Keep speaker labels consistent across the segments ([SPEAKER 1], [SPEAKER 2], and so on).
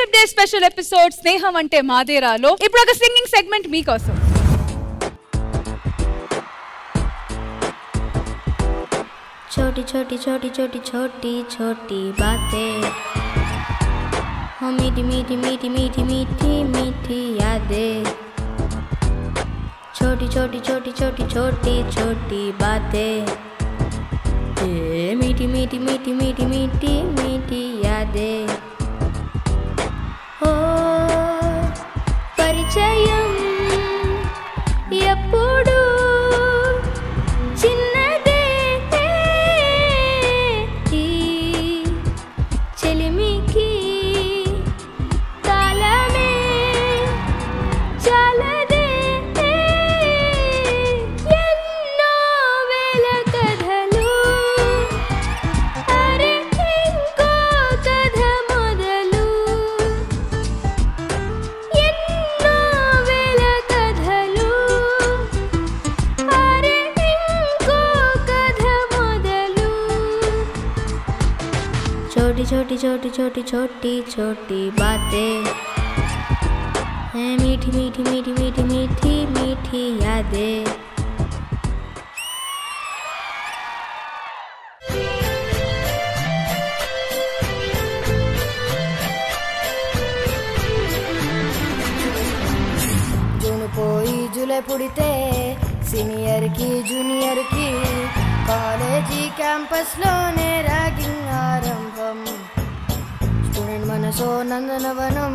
[SPEAKER 1] Friendship day special episode స్నేహం అంటే మాదేరాలో ఇప్పుడు ఒక సింగింగ్ సెగ్మెంట్ మీకోసం.
[SPEAKER 2] छोटी छोटी छोटी छोटी छोटी छोटी बातें हो मीठी मीठी मीठी मीठी मीठी मीठी यादें. छोटी छोटी छोटी छोटी छोटी छोटी बातें मीठी मीठी मीठी मीठी मीठी मीठी यादें. ओ परिचयम ఎప్పుడు చిన్నదే ఈ చెలిమికి తాళమే చాలదే. ఎన్నో వేల కథలు అరే ఇంకో కథ మొదలు. ఎన్నో వేల కథలు అరే ఇంకో కథ మొదలు. छोटी छोटी छोटी छोटी छोटी छोटी बातें हैं मीठी मीठी मीठी मीठी मीठी मीठी यादें.
[SPEAKER 3] జూన్ పోయి జూలై పుడితే సీనియర్ కి జూనియర్ కి కాలేజీ క్యాంపస్ లోనే ర్యాగింగ్ ఆరంభం. స్టూడెంట్ మనసో నందనవనం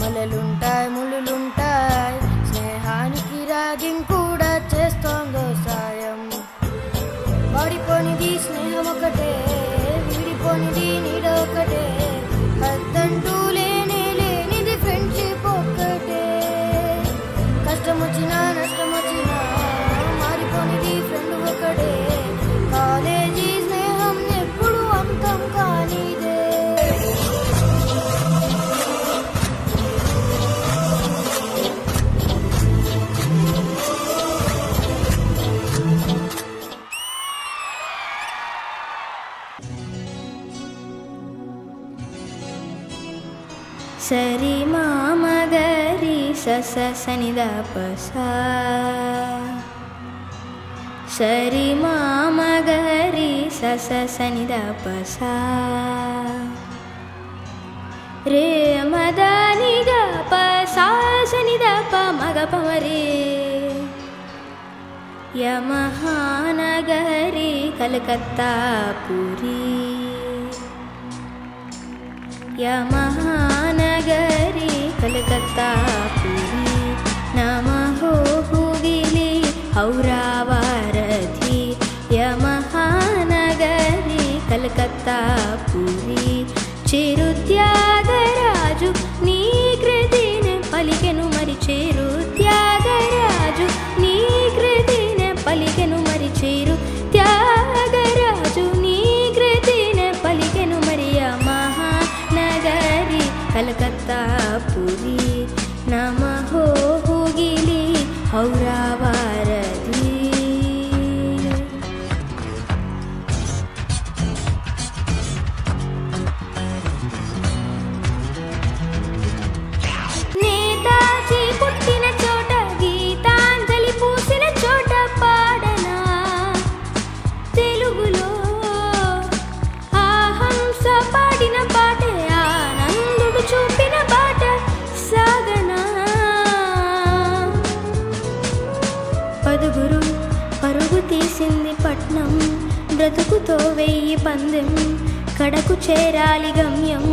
[SPEAKER 3] మల్లెలుంటాయి ముళ్ళులుంటాయి. స్నేహానికి ర్యాగింగ్ కూడా చేస్తోందో సాయం. వాడిపోనిది స్నేహం ఒకటే విడిపోనిది నీడ ఒకటే. అద్దంటూ లేనే లేనిది ఫ్రెండ్షిప్ ఒక్కటే. కష్టం వచ్చినా నష్టం వచ్చినా మారిపోనిది ఫ్రెండ్ ఒకటే. కాలేజీ స్నేహం ఎప్పుడు అంతం కానిదే.
[SPEAKER 2] సరి మామగరి సస సనిద పసా సరి మామగరి సస సనిద పసా రే మదనిగ పసా సనిద ప మగ పమరే. యమహానగరి కలకత్తా పురి యమహానగరి కలకత్తా పురి. నమః హుగిలి హౌరావారధి యమహానగరి కలకత్తా పురి. చిరుత్యాగరాజు నీ కృతిని పలికెను మరి చేరు. త్యాగరాజు నీ కృతిని పలికెను మరి చేరు. త్యాగరాజు నీ కృతిని పలికెను మరి మహానగరి కలకత్తా పురి. నమః హుగిలి హౌరావారధి. నేతాజీ పుట్టిన చోట గీతాంజలి పూసిన చోట పాడనా తెలుగులో ఆహంస పాడిన పాటే ఆనందుడు చూపిన బాట సాగనా. పదుగురు పరుగు తీసింది పట్నం బ్రతుకుతో 1000 పందెం. కడకు చేరాలి గమ్యం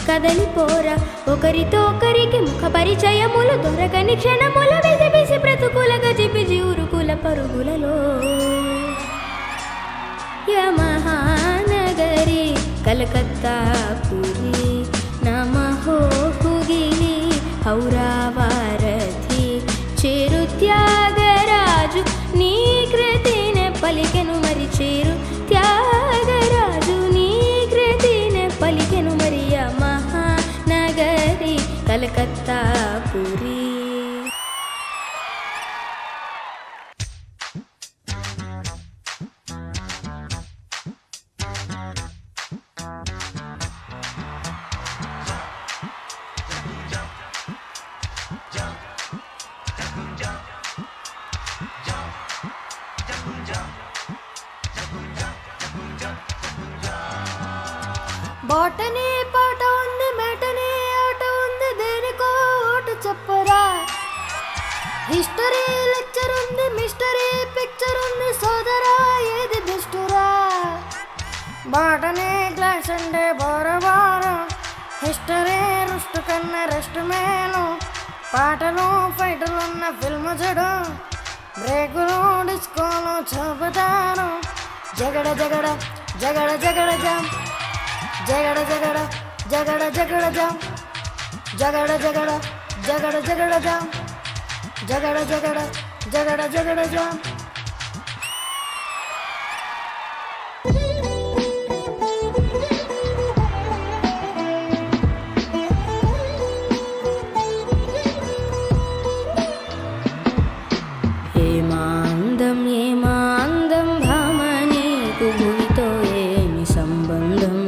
[SPEAKER 2] కదలిపోరా ఒకరితో ఒకరికి ముఖ పరిచయములు దొరకని క్షణముల బిసి బిసి బ్రతుకుల గజిబిజి ఉరుకుల పరుగులలో. యమహానగరి కలకత్తా పురి. నమః హుగిలి హౌరావారధి. చేరు త్యాగరాజు నీ కృతిని పలికెను మరి చేరు. త్యాగరాజు నీ కృతిని పలికెను మరి మహానగరి కలకత్తా పురి.
[SPEAKER 3] బాటనీ పాట ఉంది, మేటనీ ఆట ఉంది, దేనికో ఓటు చెప్పరా. హిస్టరీ లెక్చర్ ఉంది, మిస్టరీ పిక్చర్ ఉంది, సోదరా ఏది బెస్టురా. బాటనీ క్లాస్ అంటే బోరబారు, హిస్టరీ రుస్ట్ కన్నా రెస్ట్ మేలు, పాటలు ఫైటలున్న ఫిల్మ్ చెడు, బ్రేకులు డిస్కోలు చూపుతారు. జగడ జగడ జగడ జగడ జామ్, జగడ జగడ జగడ జగడ జామ్, జగడ జగడ జగడ జగడ జామ్, జగడ జగడ జగడ జగడ జామ్.
[SPEAKER 2] ఏమాందం ఏమాందం భామనీకు భూమితో ఏమి సంబంధం,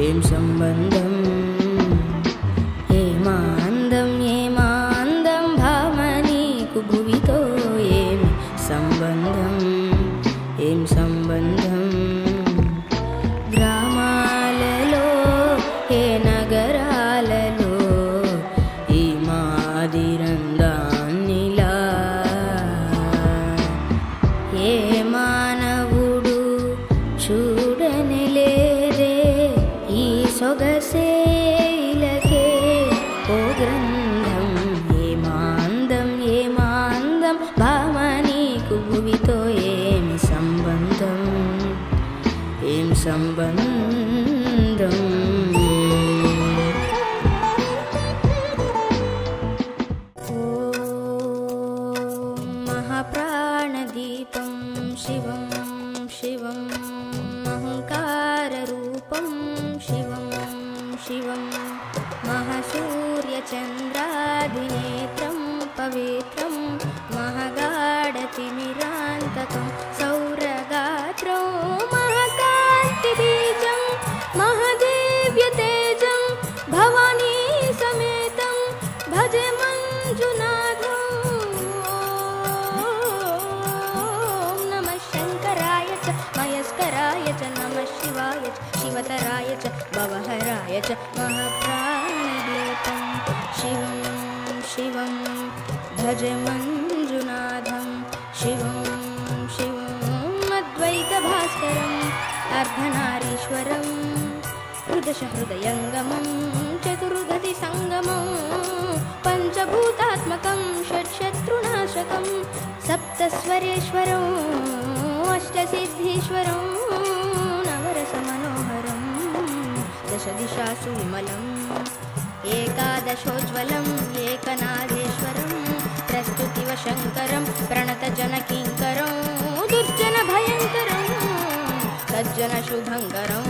[SPEAKER 2] ఏం సంబంధం. ఏమాందం ఏమాందం భామనీకు భూమితో ఏమి సంబంధం, ఏం సంబంధం. గ్రామాలలో ఏ నగరాలలో ఈ మాదిరందాన్నిలా ఏ మానవుడు చూడని లేదే ఈ సొగసేలకే ఓ గ్రంథం. ఏమాందం ఏమాందం భామనీకు భూమితో ఏమి సంబంధం, ఏం సంబంధం. మహాప్రాణదీపం శివం శివం, అహంకారరూపం శివం శివం, మహాసూర్యచంద్రాధినేత్రం పవిత్రం, మహాగాఢతిమిరాంతకం సౌరగాత్రం, మహాకాంతిబీజం మహాదివ్యతేజం, భవానీ సమేతం భజే మంజునాథం. నమః శంకరాయ చ మయస్కరాయ చ, నమః శివాయ చ శివతరాయ చ భవహరాయ చ. మహాప్రాణదీపం శివం శివం భజ మంజునాథం, శివం శివం అద్వైతభాస్కరం అర్ధనారీశ్వరం, హృదశ హృదయంగమం చతుర్దశి సంగమం, పంచభూతాత్మకం షట్శత్రునాశకం, సప్తస్వరేశ్వరం అష్టసిద్ధీశ్వరం, నవరసమనోహరం దశదిశాసు విమలం, ఏకాదశోజ్వలం ఏకనాథేశ్వరం, ప్రస్తుతివ శంకరం ప్రణతజనకింకరం, దుర్జన భయంకరం సజ్జన శుభంకరం,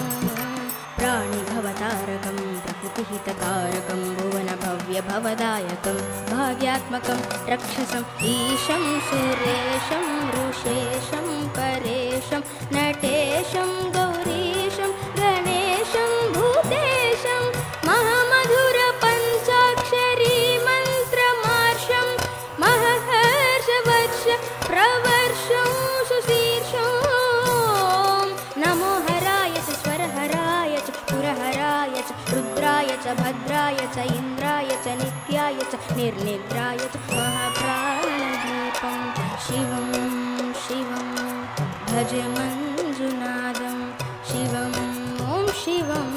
[SPEAKER 2] ప్రాణిభవతారకం ప్రకృతిహితకారకం, భువన భవ్య భవదాయకం భాగ్యాత్మకం, రక్షసం ఈశం సురేశం ఋషేశం పరేశం, నటేశం గౌరీశం గణేశం భూతేశం, మహామధుర పంచాక్షరీ మంత్రమార్షం, మహర్షవర్ష ప్రవర్షం సుశీర్షం. నమో హరాయ చ స్వరహరాయ చ పురహరాయ చ, రుద్రాయ చ భద్రాయ చ ఇంద్రాయ చ నిత్యాయ చ నిర్నిద్రాయ చ. మహాప్రాణదీపం శివం శివం భజ మంజునాథం, శివం ఓం శివం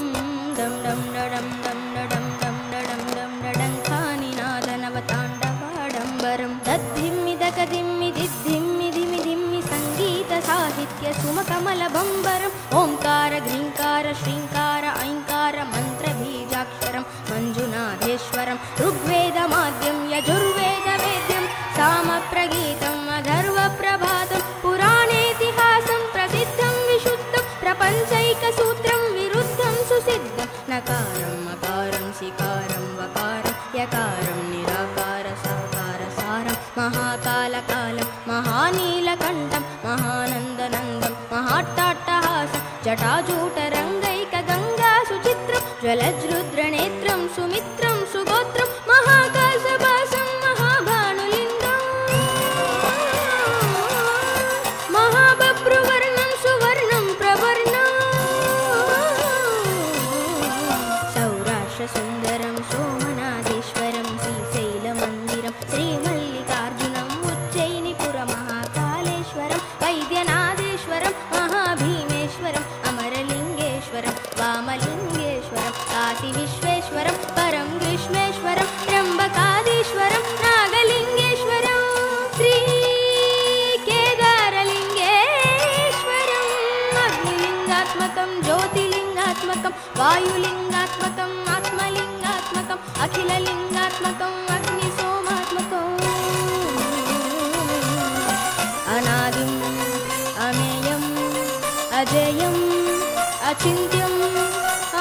[SPEAKER 2] డం డం డడం డం డడం డం డడం డం డడం ఖానినాదనవతాండవాడంబరం, దద్ధిమ్మిదకదిమ్మి దిద్ధిమ్మి ధిమి ధిమ్మి సంగీత సాహిత్య సుమకమల బంబరం, ఓంకార గ్రీంకార శ్రీంకార ఐంకార మంత్ర బీజాక్షరం మంజునాథేశ్వరం, ఋగ్వేదమాద్యం యజుర్వేద వేద్యం సామప్రగీతం అధర్వ ప్రభాతం, పురాణేతిహాసం ప్రసిద్ధం విశుద్ధం, ప్రపంచైక సూత్రం విరుద్ధం సుసిద్ధం, నకారం మకారం సికారం వకారం యకారం నిరాకార సాకార సారం, మహాకాలకాలం మహానీలకంఠం మహానందనందం మహాట్టాట్టహాసం, జటాజూటరంగైక గంగా సుచిత్రం, జ్వలజ్రుద్రనేత్రం సుమిత్రం సుగోత్రం, మహాకాశభాసం మహాభానులింగం, మహాబభ్రువర్ణం సువర్ణం ప్రవర్ణం, వాయులింగాత్మకం ఆత్మలింగాత్మకం అఖిలలింగాత్మకం అగ్నిసోమాత్మకం అనాదిం అమేయం అజేయం అచింత్యం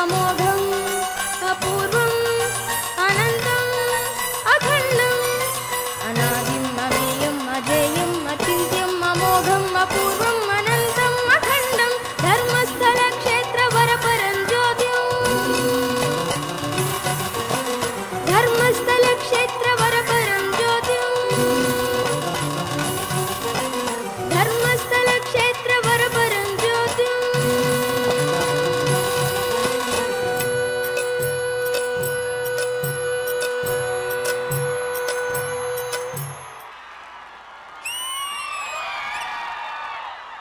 [SPEAKER 2] అమోఘం అపూర్వం అనంతం అఖండం అనాదిం అమేయం అజేయం అచింత్యం అమోఘం అపూర్వం అనంతం అఖండం ధర్మస్థల క్షేత్ర వరపరం జ్యోతిం ధర్మస్థల క్షేత్ర వరపరం జ్యోతిం ధర్మస్థల క్షేత్ర వరపరం జ్యోతిం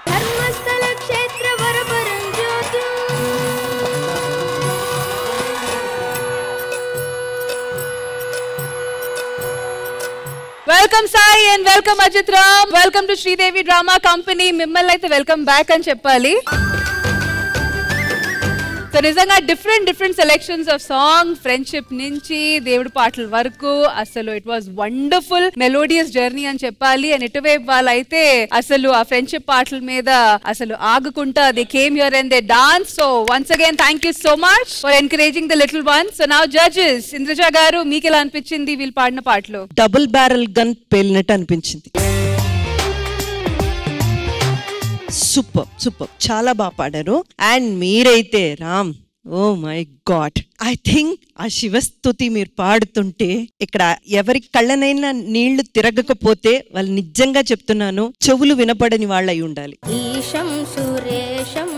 [SPEAKER 2] ధర్మస్థల క్షేత్ర వరపరం జ్యోతిం
[SPEAKER 1] welcome Sai and welcome Ajith Ram. Welcome to Sridevi drama company. మిమ్మల్ని అయితే వెల్కమ్ బ్యాక్ అని చెప్పాలి. సో నిజంగా different selections of song, friendship నుంచి దేవుడి పాటల వరకు అసలు it was wonderful melodious journey అని చెప్పాలి. అండ్ ఇటువైపు వాళ్ళైతే అసలు ఆ ఫ్రెండ్షిప్ పాటల మీద అసలు ఆగుకుంటా they came here and they dance. So once again thank you so much for encouraging the little ones. So now judges, Indraja garu మీకు ఎలా అనిపించింది వీళ్ళు పాడిన పాటలు?
[SPEAKER 4] డబుల్ బ్యారెల్ గన్ పేలినట్టు అనిపించింది. సూపర్ చాలా బాగా పాడారు. అండ్ మీరైతే Ram, oh my god, I think ఆ శివస్తుతి మీరు పాడుతుంటే ఇక్కడ ఎవరి కళ్ళనైనా నీళ్లు తిరగకపోతే వాళ్ళు నిజంగా చెప్తున్నాను చెవులు వినపడని వాళ్ళు అయి ఉండాలి.
[SPEAKER 2] ఈశం సురేశం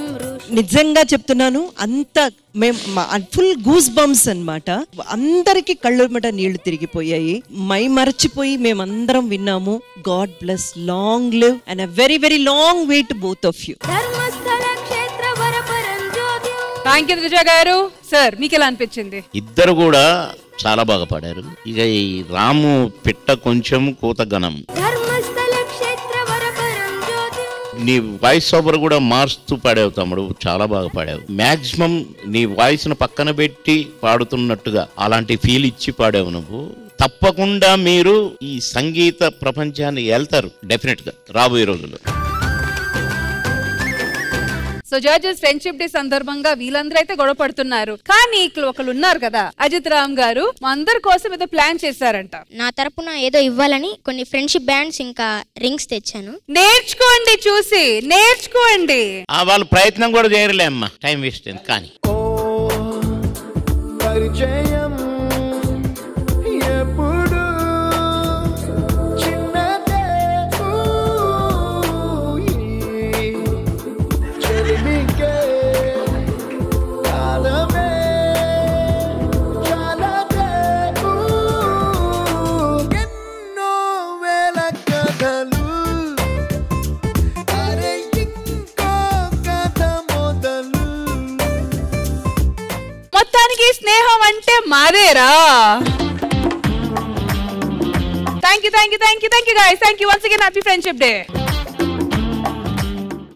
[SPEAKER 4] నిజంగా చెప్తున్నాను, అంత మేము ఫుల్ గూస్ బంప్స్ అన్నమాట. అందరికి కళ్ళు మట నీళ్లు తిరిగిపోయాయి, మై మరచిపోయి మేమందరం విన్నాము. God bless, long live and a very very long way to both of you.
[SPEAKER 1] Thank you రిజా గారు. సార్ మీకు ఎలా అనిపించింది?
[SPEAKER 5] ఇద్దరు కూడా చాలా బాగా పాడారు. ఇక ఈ రాము పిట్ట కొంచెం కూత గణం. నీ వాయిస్ ఓవర్ కూడా మారుస్తూ పాడావు తమ్ముడు, చాలా బాగా పాడావు. మాక్సిమం నీ వాయిస్ ను పక్కన పెట్టి పాడుతున్నట్టుగా అలాంటి ఫీల్ ఇచ్చి పాడావు నువ్వు. తప్పకుండా మీరు ఈ సంగీత ప్రపంచాన్ని వెళ్తారు డెఫినెట్ గా రాబోయే రోజుల్లో.
[SPEAKER 1] సో జడ్జెస్, ఫ్రెండ్షిప్ డే సందర్భంగా వీళ్ళందరూ అయితే గొడవ పడుతున్నారు, కానీ ఇక్కడ ఒకళ్ళు ఉన్నారు కదా అజిత్ రామ్ గారు, మా అందరి కోసం ఏదో ప్లాన్ చేశారంట.
[SPEAKER 2] నా తరపున ఏదో ఇవ్వాలని కొన్ని ఫ్రెండ్షిప్ బ్యాండ్స్ ఇంకా రింగ్స్ తెచ్చాను.
[SPEAKER 1] నేర్చుకోండి, చూసి నేర్చుకోండి.
[SPEAKER 5] వాళ్ళు ప్రయత్నం కూడా చేయరులే అమ్మా, టైం వేస్ట్ అయింది. కానీ
[SPEAKER 1] మొత్తానికి స్నేహం అంటే మాదేరా. Thank you guys. Thank you once again. Happy Friendship Day.